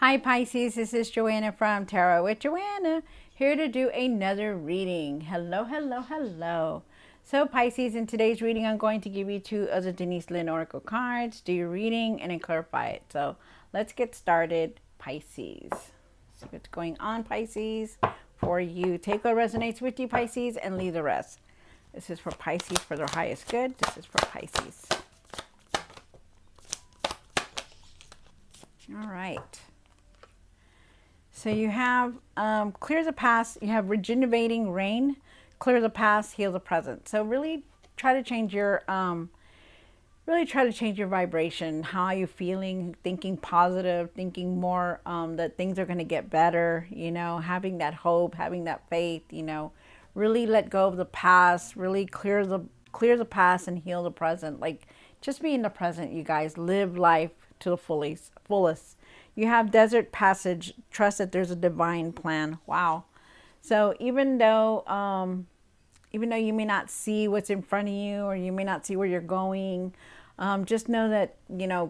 Hi Pisces, this is Joanna from Tarot with Joanna, here to do another reading. Hello, hello, hello. So Pisces, in today's reading, I'm going to give you two of the Denise Lynn Oracle cards, do your reading, and then clarify it. So let's get started, Pisces. See what's going on, Pisces, for you. Take what resonates with you, Pisces, and leave the rest. This is for Pisces for their highest good. This is for Pisces. All right. So you have clear the past, you have regenerating rain, clear the past, heal the present. So really try to change your vibration. How are you feeling? Thinking positive, thinking more that things are going to get better, having that hope, having that faith, really let go of the past, really clear the past and heal the present. Like just be in the present, you guys. Live life to the fullest. You have desert passage. Trust that there's a divine plan. Wow. So even though you may not see what's in front of you, or you may not see where you're going, just know that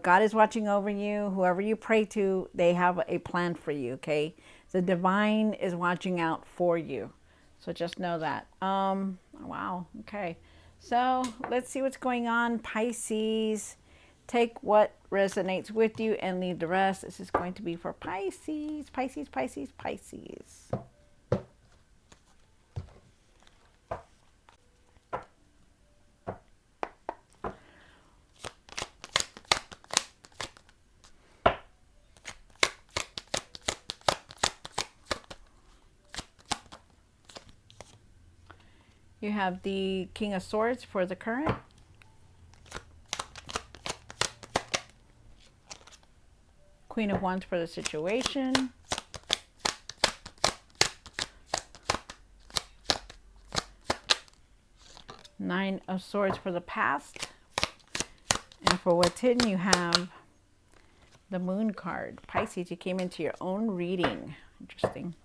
God is watching over you. Whoever you pray to, they have a plan for you. Okay, the divine is watching out for you. So just know that. Wow. Okay. So let's see what's going on, Pisces. Take what resonates with you and leave the rest. This is going to be for Pisces, Pisces, Pisces, Pisces. You have the King of Swords for the current. Queen of Wands for the situation. Nine of Swords for the past. And for what's hidden, you have the Moon card. Pisces, you came into your own reading. Interesting.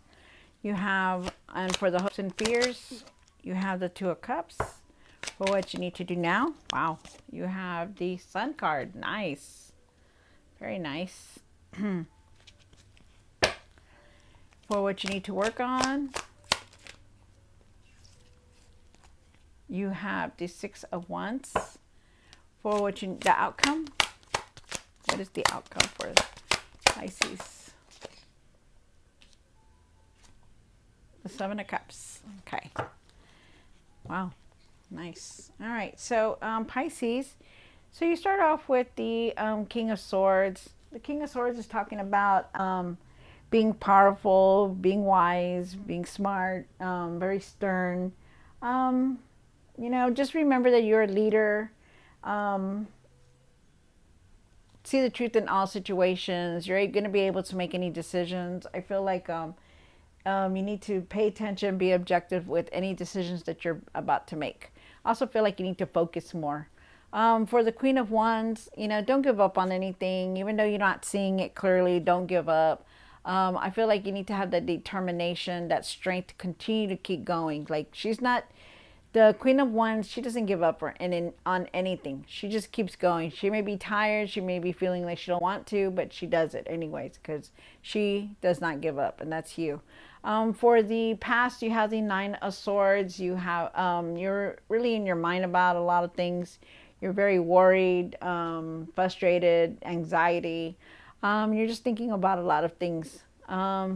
You have, and for the hopes and fears, you have the Two of Cups. For what you need to do now, wow, you have the Sun card. Nice. Very nice. For what you need to work on, you have the Six of Wands. For what the outcome, what is the outcome for Pisces? The Seven of Cups. Okay. Wow. Nice. All right. So Pisces, so you start off with the King of Swords. The King of Swords is talking about being powerful, being wise, being smart, very stern. Just remember that you're a leader. See the truth in all situations. You're going to be able to make any decisions. I feel like you need to pay attention, be objective with any decisions that you're about to make. I also feel like you need to focus more. For the Queen of Wands, don't give up on anything. Even though you're not seeing it clearly, don't give up. I feel like you need to have that determination, that strength to continue to keep going. Like the Queen of Wands, she doesn't give up on anything. She just keeps going. She may be tired. She may be feeling like she don't want to, but she does it anyways because she does not give up, and that's you. For the past, you have the Nine of Swords. You have you're really in your mind about a lot of things. You're very worried, frustrated, anxiety. You're just thinking about a lot of things. For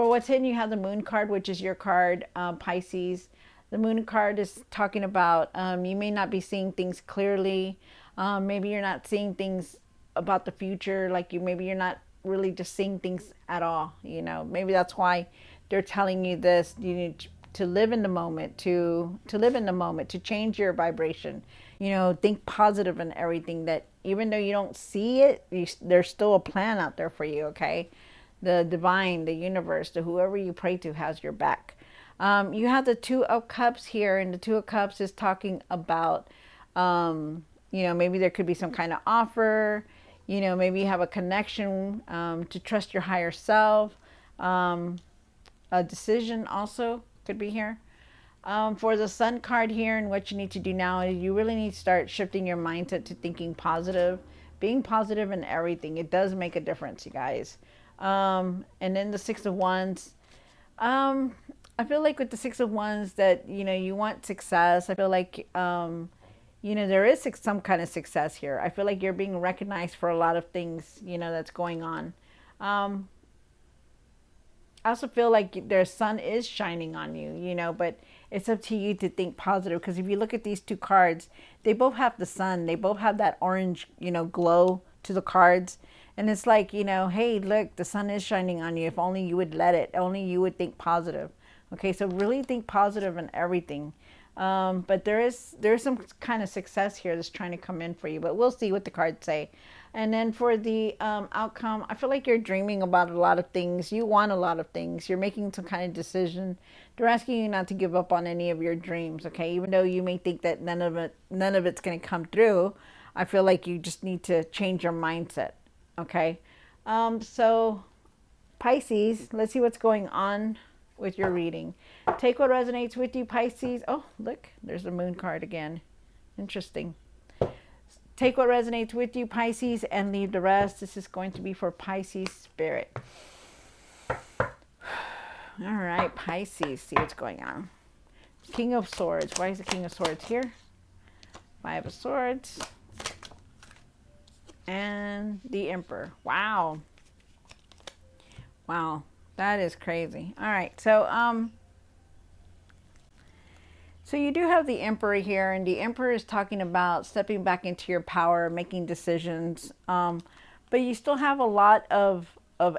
what's hidden, you have the Moon card, which is your card, Pisces. The Moon card is talking about you may not be seeing things clearly. Maybe you're not seeing things about the future. Like maybe you're not really just seeing things at all. Maybe that's why they're telling you this. You need to live in the moment, to live in the moment, to change your vibration. Think positive in everything. That even though you don't see it, there's still a plan out there for you. Okay, the divine, the universe, the whoever you pray to has your back. You have the Two of Cups here, and the Two of Cups is talking about, maybe there could be some kind of offer, maybe you have a connection to trust your higher self. A decision also could be here. For the Sun card here, and what you need to do now is you really need to start shifting your mindset to thinking positive, being positive in everything. It does make a difference, you guys. And then the Six of Wands. Um, I feel like with the Six of Wands that, you want success. I feel like, there is some kind of success here. I feel like you're being recognized for a lot of things, that's going on. Um, I also feel like their sun is shining on you, but it's up to you to think positive. Because if you look at these two cards, they both have the sun. They both have that orange, glow to the cards. And it's like, hey, look, the sun is shining on you. If only you would let it, only you would think positive. Okay, so really think positive in everything. But there's some kind of success here that's trying to come in for you. But we'll see what the cards say. And then for the outcome, I feel like you're dreaming about a lot of things. You want a lot of things. You're making some kind of decision. They're asking you not to give up on any of your dreams, okay? Even though you may think that none of it's going to come through, I feel like you just need to change your mindset, okay? So Pisces, let's see what's going on with your reading. Take what resonates with you, Pisces. Oh, look, there's the moon card again. Interesting. Take what resonates with you, Pisces, and leave the rest. This is going to be for Pisces spirit. All right, Pisces, see what's going on. King of Swords. Why is the King of Swords here? Five of Swords. And the Emperor. Wow. Wow. That is crazy. All right. So you do have the Emperor here, and the Emperor is talking about stepping back into your power, making decisions. But you still have a lot of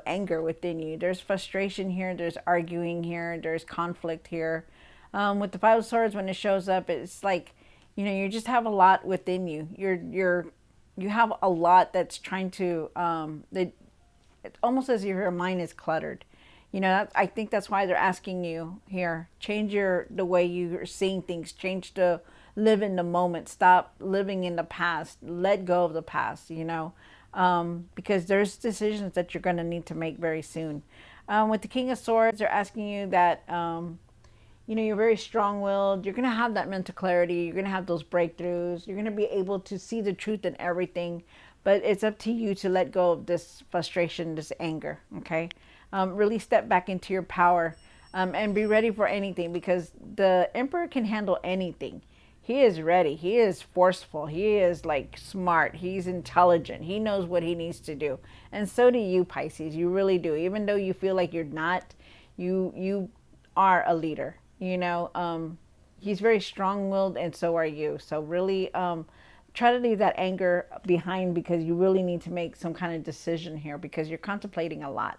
anger within you. There's frustration here. There's arguing here. There's conflict here. With the Five of Swords, when it shows up, it's like, you just have a lot within you. You have a lot that's trying to, it's almost as if your mind is cluttered. I think that's why they're asking you here, change the way you're seeing things, change to live in the moment, stop living in the past, let go of the past, because there's decisions that you're going to need to make very soon. With the King of Swords, they're asking you that, you're very strong-willed. You're going to have that mental clarity. You're going to have those breakthroughs. You're going to be able to see the truth in everything. But it's up to you to let go of this frustration, this anger, okay? Really step back into your power, and be ready for anything, because the Emperor can handle anything. He is ready. He is forceful. He is like smart. He's intelligent. He knows what he needs to do. And so do you, Pisces. You really do. Even though you feel like you're not, you are a leader. He's very strong-willed, and so are you. So really try to leave that anger behind, because you really need to make some kind of decision here, because you're contemplating a lot.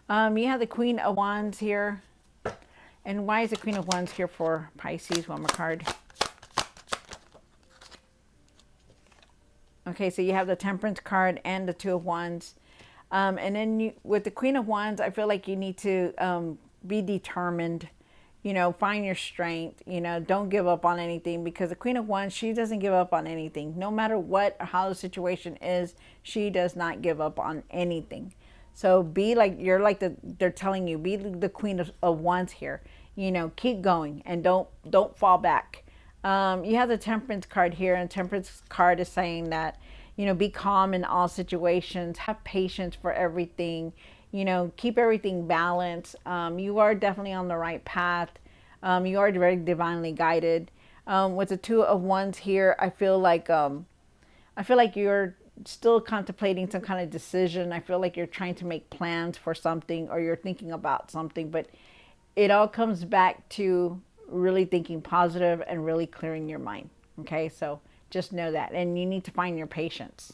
You have the Queen of Wands here. And why is the Queen of Wands here for Pisces? One more card. Okay, so you have the Temperance card and the Two of Wands. And then with the Queen of Wands, I feel like you need to be determined. Find your strength. Don't give up on anything, because the Queen of Wands, she doesn't give up on anything. No matter what or how the situation is, she does not give up on anything. So be like, they're telling you, be the Queen of Wands here. Keep going, and don't fall back. You have the Temperance card here, and Temperance card is saying that, be calm in all situations, have patience for everything, keep everything balanced. You are definitely on the right path. You are very divinely guided. With the Two of Wands here, I feel like you're still contemplating some kind of decision. I feel like you're trying to make plans for something, or you're thinking about something, but it all comes back to really thinking positive and really clearing your mind. Okay, so just know that. And you need to find your patience.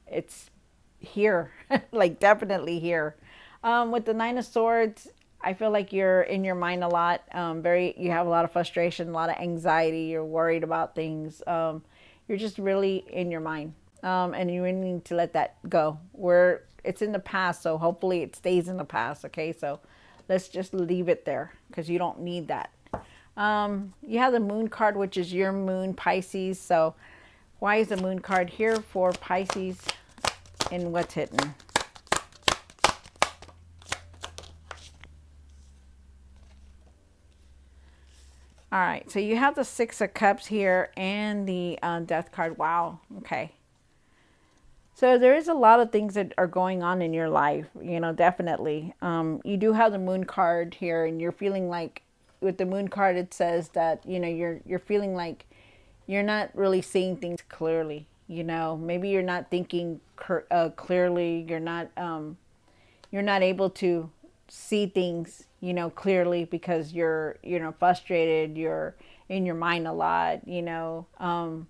It's here, like definitely here. With the Nine of Swords, I feel like you're in your mind a lot. You have a lot of frustration, a lot of anxiety. You're worried about things. You're just really in your mind. And you really need to let that go. It's in the past, so hopefully it stays in the past. Okay, so let's just leave it there, because you don't need that. You have the Moon card, which is your moon, Pisces. So why is the Moon card here for Pisces, and what's hidden? All right, so you have the Six of Cups here and the Death card. Wow, okay. So there is a lot of things that are going on in your life, definitely. You do have the moon card here, and you're feeling like with the moon card, it says that, you're feeling like you're not really seeing things clearly. Maybe you're not thinking clearly. You're not able to see things, clearly because you're, frustrated. You're in your mind a lot, and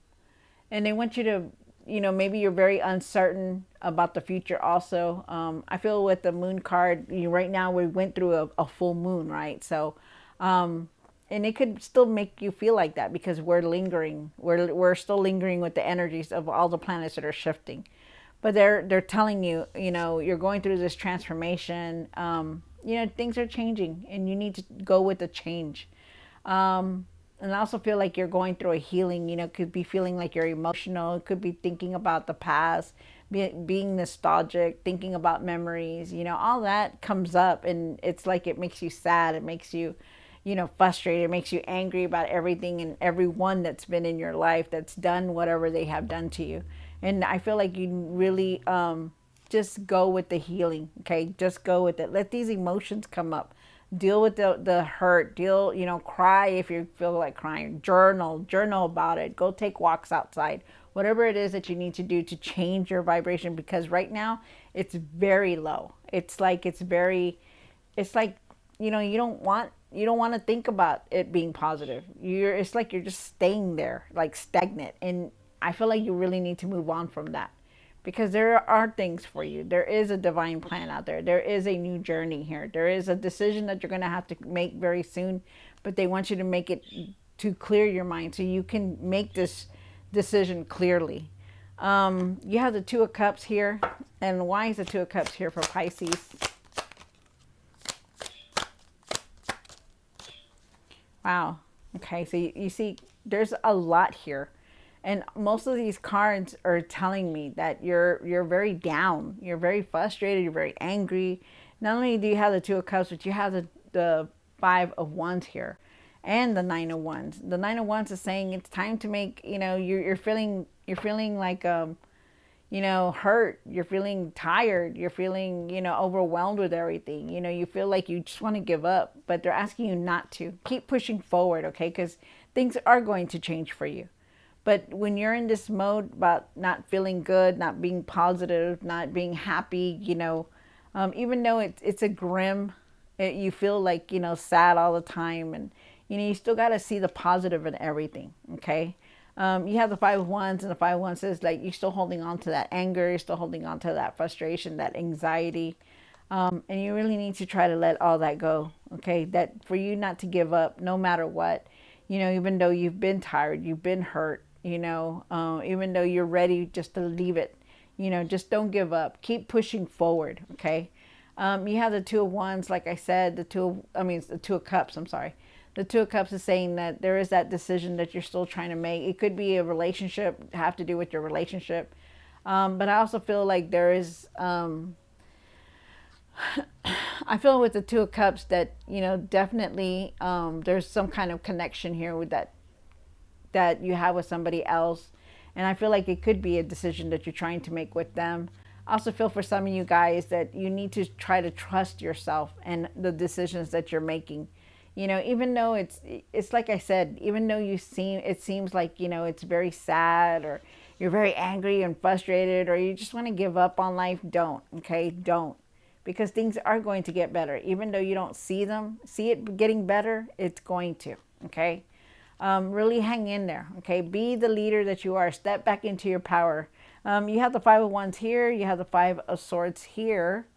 they want you to, maybe you're very uncertain about the future also. I feel with the moon card, right now we went through a full moon, right? So, and it could still make you feel like that because we're still lingering with the energies of all the planets that are shifting. But they're telling you, you're going through this transformation. Things are changing and you need to go with the change. And I also feel like you're going through a healing. Could be feeling like you're emotional. Could be thinking about the past, being nostalgic, thinking about memories. All that comes up, and it's like it makes you sad. It makes you, frustrated. It makes you angry about everything and everyone that's been in your life that's done whatever they have done to you. And I feel like you really just go with the healing. Okay, just go with it. Let these emotions come up, deal with the hurt, cry if you feel like crying, journal about it, go take walks outside, whatever it is that you need to do to change your vibration, because right now it's very low. It's like you don't want to think about it being positive. It's like you're just staying there like stagnant, and I feel like you really need to move on from that, because there are things for you. There is a divine plan out there. There is a new journey here. There is a decision that you're going to have to make very soon, but they want you to make it to clear your mind so you can make this decision clearly. You have the Two of Cups here. And why is the Two of Cups here for Pisces? Wow. Okay, so you see, there's a lot here, and most of these cards are telling me that you're very down, you're very frustrated, you're very angry. Not only do you have the Two of Cups, but you have the Five of Wands here, and the Nine of Wands. The Nine of Wands is saying it's time to make. You're feeling like hurt. You're feeling tired. You're feeling, overwhelmed with everything. You feel like you just want to give up, but they're asking you not to. Keep pushing forward, okay? Because things are going to change for you. But when you're in this mode about not feeling good, not being positive, not being happy, even though it's a grim, you feel like, sad all the time. And, you still got to see the positive in everything, okay? You have the Five of Wands, and the Five of Wands says like you're still holding on to that anger, you're still holding on to that frustration, that anxiety, and you really need to try to let all that go. Okay, that for you not to give up, no matter what, even though you've been tired, you've been hurt, even though you're ready just to leave it, just don't give up. Keep pushing forward. Okay. You have the Two of Wands, like I said, the Two of Cups. I'm sorry. The Two of Cups is saying that there is that decision that you're still trying to make. It could be a relationship, have to do with your relationship. But I also feel like there is, I feel with the Two of Cups that, definitely there's some kind of connection here with that you have with somebody else. And I feel like it could be a decision that you're trying to make with them. I also feel for some of you guys that you need to try to trust yourself and the decisions that you're making. Even though it's like I said, even though it seems like, it's very sad, or you're very angry and frustrated, or you just want to give up on life, don't, okay? Don't. Because things are going to get better. Even though you don't see it getting better, it's going to, okay? Really hang in there, okay? Be the leader that you are. Step back into your power. You have the Five of Wands here. You have the Five of Swords here.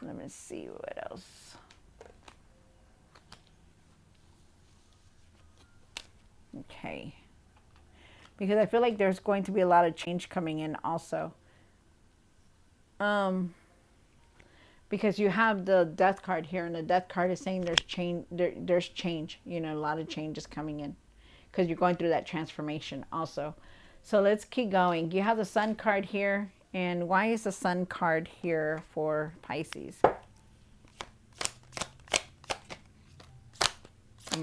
Let me see what else. Okay. Because I feel like there's going to be a lot of change coming in also. Because you have the Death card here, and the Death card is saying there's change. There's change. A lot of changes coming in, because you're going through that transformation also. So let's keep going. You have the Sun card here, and why is the Sun card here for Pisces?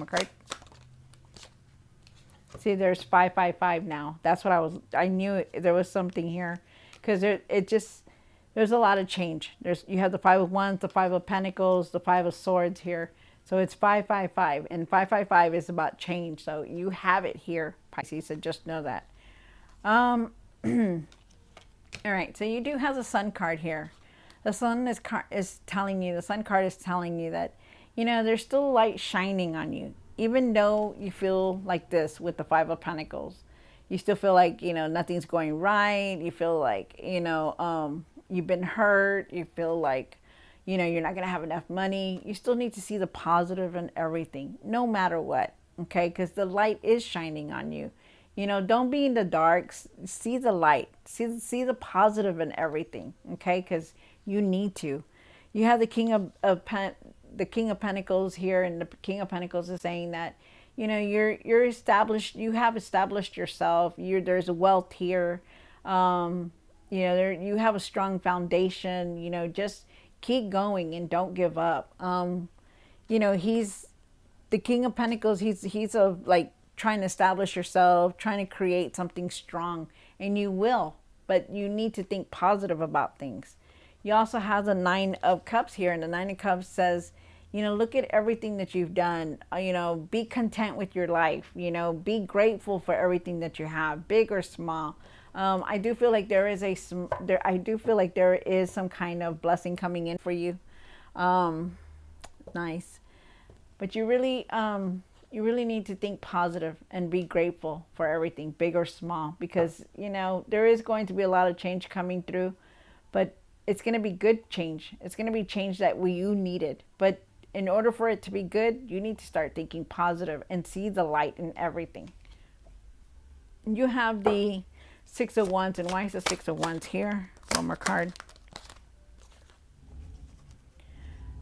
Card. See, there's 555 now. That's what I knew there was something here, because there's a lot of change. You have the Five of Wands, the Five of Pentacles, the Five of Swords here. So it's 555, and 555 is about change. So you have it here, Pisces. So just know that. All right. So you do have the Sun card here. The Sun is telling you. The Sun card is telling you that, there's still light shining on you, even though you feel like this with the Five of Pentacles. You still feel like nothing's going right. You feel like you've been hurt. You feel like you're not going to have enough money. You still need to see the positive in everything, no matter what, okay? Because the light is shining on you. Don't be in the dark. See the light. See the positive in everything, okay? Because you need to. You have the the King of Pentacles here, and the King of Pentacles is saying that, you're established. You have established yourself. There's a wealth here. You have a strong foundation. Just keep going and don't give up. He's the King of Pentacles. He's like trying to establish yourself, trying to create something strong, and you will, but you need to think positive about things. You also have the Nine of Cups here, and the Nine of Cups says, look at everything that you've done. Be content with your life. Be grateful for everything that you have, big or small. I do feel like there is some kind of blessing coming in for you. Nice. But you really need to think positive and be grateful for everything, big or small, because, there is going to be a lot of change coming through, but it's going to be good change. It's going to be change that you needed. But in order for it to be good, you need to start thinking positive and see the light in everything. You have the Six of Wands, and why is the Six of Wands here? One more card.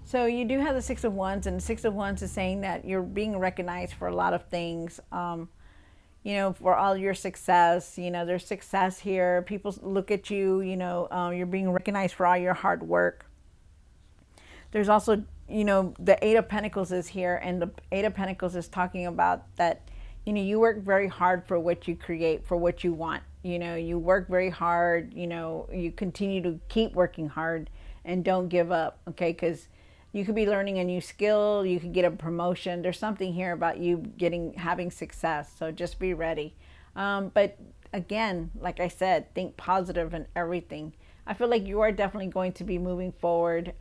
So you do have the Six of Wands, and the Six of Wands is saying that you're being recognized for a lot of things. For all your success. There's success here. People look at you. You're being recognized for all your hard work. There's also, the Eight of Pentacles is here, and the Eight of Pentacles is talking about that. You work very hard for what you create, for what you want. You work very hard. You continue to keep working hard and don't give up, okay? Because you could be learning a new skill. You could get a promotion. There's something here about you having success. So just be ready. But again, like I said, think positive in everything. I feel like you are definitely going to be moving forward.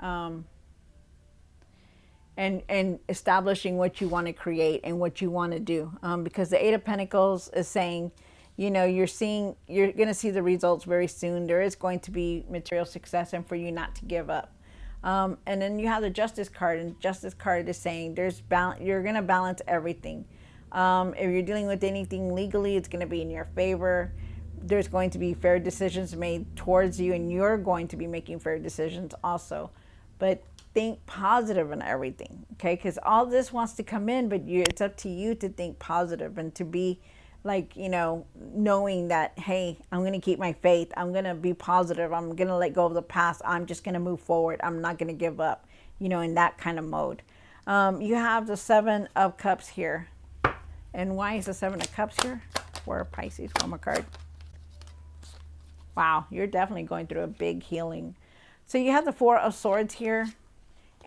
And establishing what you want to create and what you want to do. Because the Eight of Pentacles is saying, you're going to see the results very soon. There is going to be material success, and for you not to give up. And then you have the Justice card, and Justice card is saying you're going to balance everything. If you're dealing with anything legally, it's going to be in your favor. There's going to be fair decisions made towards you, and you're going to be making fair decisions also. But think positive in everything, okay? Because all this wants to come in, but it's up to you to think positive and to be like, knowing that, hey, I'm going to keep my faith. I'm going to be positive. I'm going to let go of the past. I'm just going to move forward. I'm not going to give up, in that kind of mode. You have the Seven of Cups here. And why is the Seven of Cups here? For Pisces, one more card. Wow, you're definitely going through a big healing. So you have the Four of Swords here.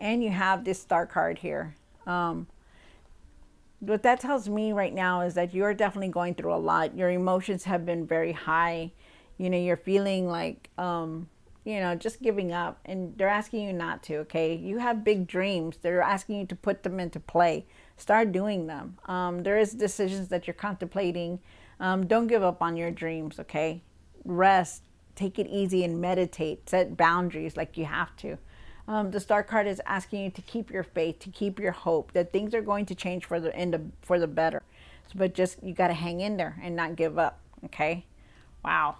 And you have this Star card here. What that tells me right now is that you're definitely going through a lot. Your emotions have been very high. You're feeling like, just giving up. And they're asking you not to, okay? You have big dreams. They're asking you to put them into play. Start doing them. There is decisions that you're contemplating. Don't give up on your dreams, okay? Rest. Take it easy and meditate. Set boundaries like you have to. The Star card is asking you to keep your faith, to keep your hope, that things are going to change for the better. But just, you got to hang in there and not give up, okay? Wow.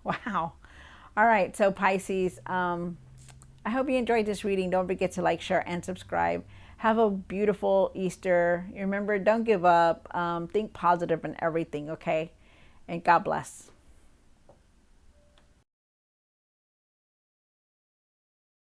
Wow. All right, so Pisces, I hope you enjoyed this reading. Don't forget to like, share, and subscribe. Have a beautiful Easter. Remember, don't give up. Think positive in everything, okay? And God bless.